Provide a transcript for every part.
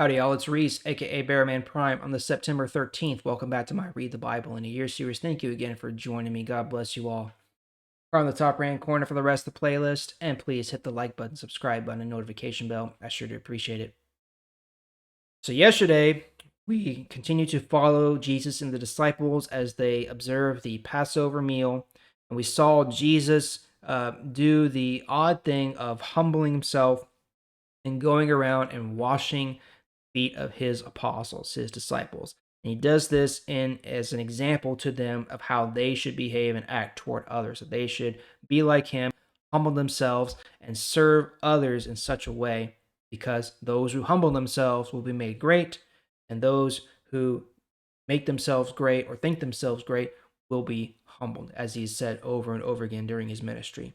Howdy, y'all. It's Reese, aka Bearman Prime, on the September 13th. Welcome back to my Read the Bible in a Year series. Thank you again for joining me. God bless you all. We're on the top right hand corner for the rest of the playlist, and please hit the like button, subscribe button, and notification bell. I sure do appreciate it. So, yesterday, we continued to follow Jesus and the disciples as they observed the Passover meal, and we saw Jesus do the odd thing of humbling himself and going around and washing feet of his apostles, his disciples. And he does this in as an example to them of how they should behave and act toward others. That they should be like him, humble themselves, and serve others in such a way, because those who humble themselves will be made great, and those who make themselves great or think themselves great will be humbled, as he's said over and over again during his ministry.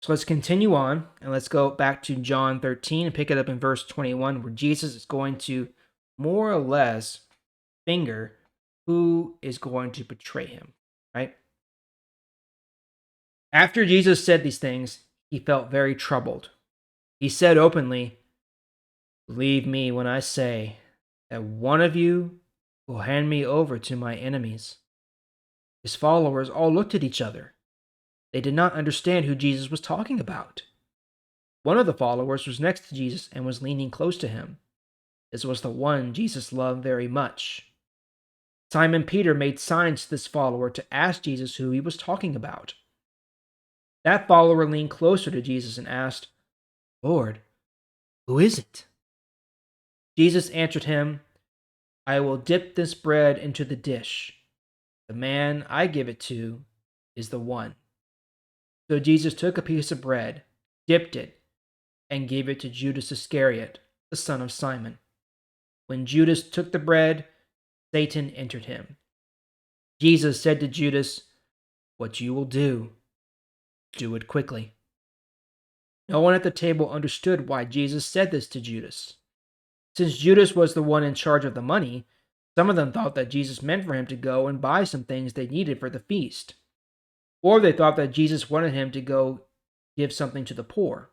So let's continue on and let's go back to John 13 and pick it up in verse 21, where Jesus is going to more or less finger who is going to betray him, right? After Jesus said these things, he felt very troubled. He said openly, "Believe me when I say that one of you will hand me over to my enemies." His followers all looked at each other. They did not understand who Jesus was talking about. One of the followers was next to Jesus and was leaning close to him. This was the one Jesus loved very much. Simon Peter made signs to this follower to ask Jesus who he was talking about. That follower leaned closer to Jesus and asked, "Lord, who is it?" Jesus answered him, "I will dip this bread into the dish. The man I give it to is the one." So Jesus took a piece of bread, dipped it, and gave it to Judas Iscariot, the son of Simon. When Judas took the bread, Satan entered him. Jesus said to Judas, "What you will do, do it quickly." No one at the table understood why Jesus said this to Judas. Since Judas was the one in charge of the money, some of them thought that Jesus meant for him to go and buy some things they needed for the feast. Or they thought that Jesus wanted him to go give something to the poor.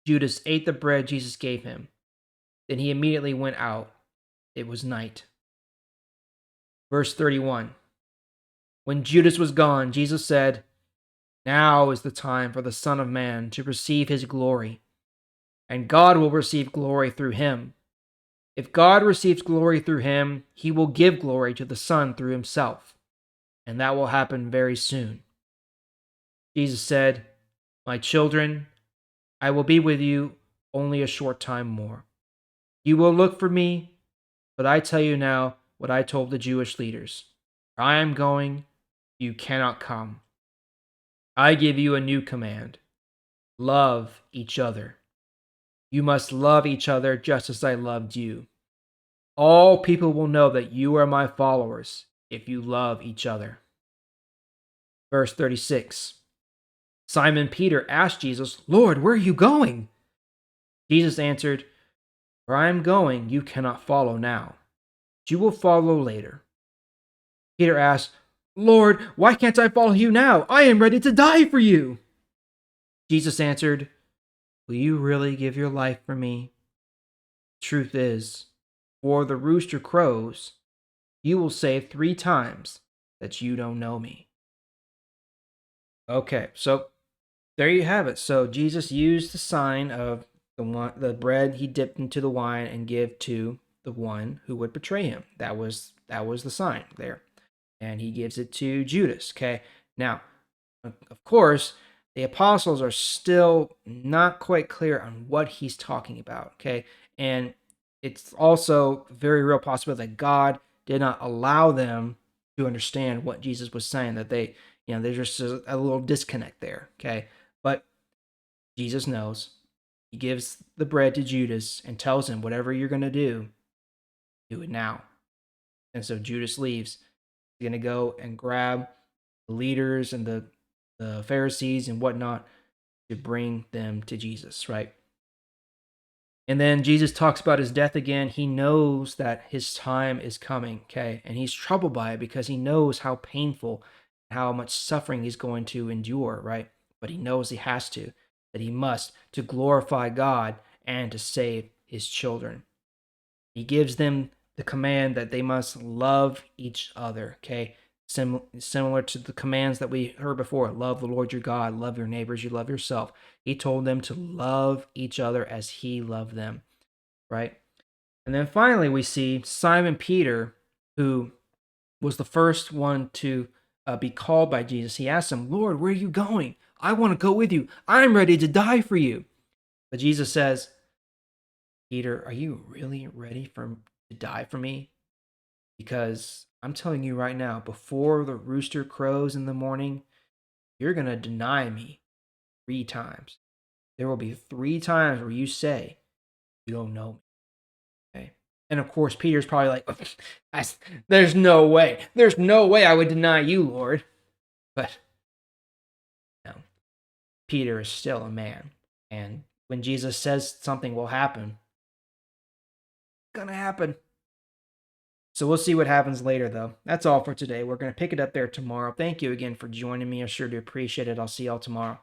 Judas ate the bread Jesus gave him. Then he immediately went out. It was night. Verse 31. When Judas was gone, Jesus said, "Now is the time for the Son of Man to receive his glory, and God will receive glory through him. If God receives glory through him, he will give glory to the Son through himself, and that will happen very soon." Jesus said, "My children, I will be with you only a short time more. You will look for me, but I tell you now what I told the Jewish leaders. Where I am going, you cannot come. I give you a new command. Love each other. You must love each other just as I loved you. All people will know that you are my followers if you love each other." Verse 36. Simon Peter asked Jesus, "Lord, where are you going?" Jesus answered, "Where I am going, you cannot follow now, but you will follow later." Peter asked, "Lord, why can't I follow you now? I am ready to die for you." Jesus answered, "Will you really give your life for me? Truth is, before the rooster crows, you will say 3 times that you don't know me." Okay, so there you have it. So Jesus used the sign of the bread he dipped into the wine and give to the one who would betray him. That was the sign there, and he gives it to Judas. Okay, now of course the apostles are still not quite clear on what he's talking about. Okay, and it's also very real possible that God did not allow them to understand what Jesus was saying. That there's just a little disconnect there. Okay, but Jesus knows. He gives the bread to Judas and tells him, "Whatever you're going to do it now." And so Judas leaves. He's going to go and grab the leaders and the Pharisees and whatnot to bring them to Jesus, right? And then Jesus talks about his death again. He knows that his time is coming, okay? And he's troubled by it because he knows how painful, how much suffering he's going to endure, right? But he knows he has to, that he must, to glorify God and to save his children. He gives them the command that they must love each other, okay? Similar to the commands that we heard before, love the Lord your God, love your neighbors, you love yourself. He told them to love each other as he loved them, right? And then finally, we see Simon Peter, who was the first one to be called by Jesus. He asked him, Lord, where are you going? I want to go with you. I'm ready to die for you. But Jesus says, Peter, are you really ready to die for me? Because I'm telling you right now, before the rooster crows in the morning, you're going to deny me 3 times. There will be 3 times where you say, you don't know me. Okay. And of course, Peter's probably like, there's no way. There's no way I would deny you, Lord. But no, Peter is still a man. And when Jesus says something will happen, it's going to happen. So we'll see what happens later, though. That's all for today. We're going to pick it up there tomorrow. Thank you again for joining me. I sure do appreciate it. I'll see y'all tomorrow.